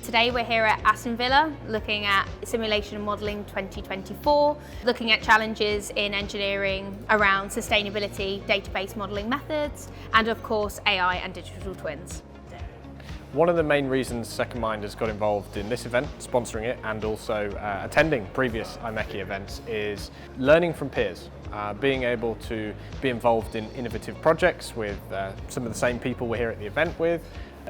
Today we're here at Aston Villa looking at Simulation and Modelling 2024, looking at challenges in engineering around sustainability, database modelling methods, and of course AI and digital twins. One of the main reasons Second Mind has got involved in this event, sponsoring it, and also attending previous IMechE events is learning from peers. Being able to be involved in innovative projects with some of the same people we're here at the event with,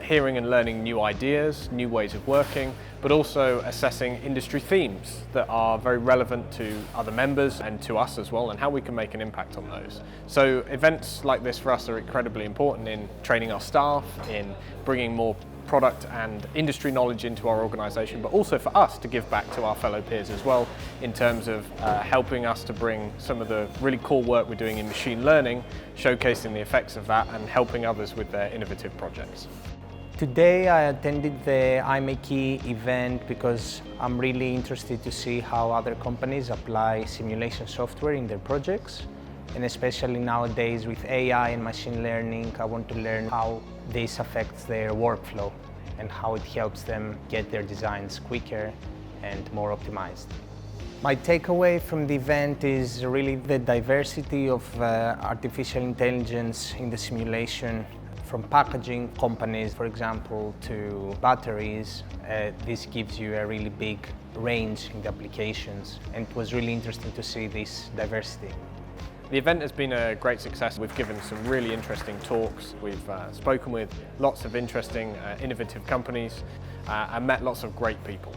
hearing and learning new ideas, new ways of working, but also assessing industry themes that are very relevant to other members and to us as well, and how we can make an impact on those. So events like this for us are incredibly important in training our staff, in bringing more product and industry knowledge into our organisation, but also for us to give back to our fellow peers as well in terms of helping us to bring some of the really cool work we're doing in machine learning, showcasing the effects of that and helping others with their innovative projects. Today I attended the IMechE event because I'm really interested to see how other companies apply simulation software in their projects. And especially nowadays with AI and machine learning, I want to learn how this affects their workflow and how it helps them get their designs quicker and more optimized. My takeaway from the event is really the diversity of artificial intelligence in the simulation. From packaging companies, for example, to batteries, this gives you a really big range in the applications, and it was really interesting to see this diversity. The event has been a great success. We've given some really interesting talks. We've spoken with lots of interesting, innovative companies and met lots of great people.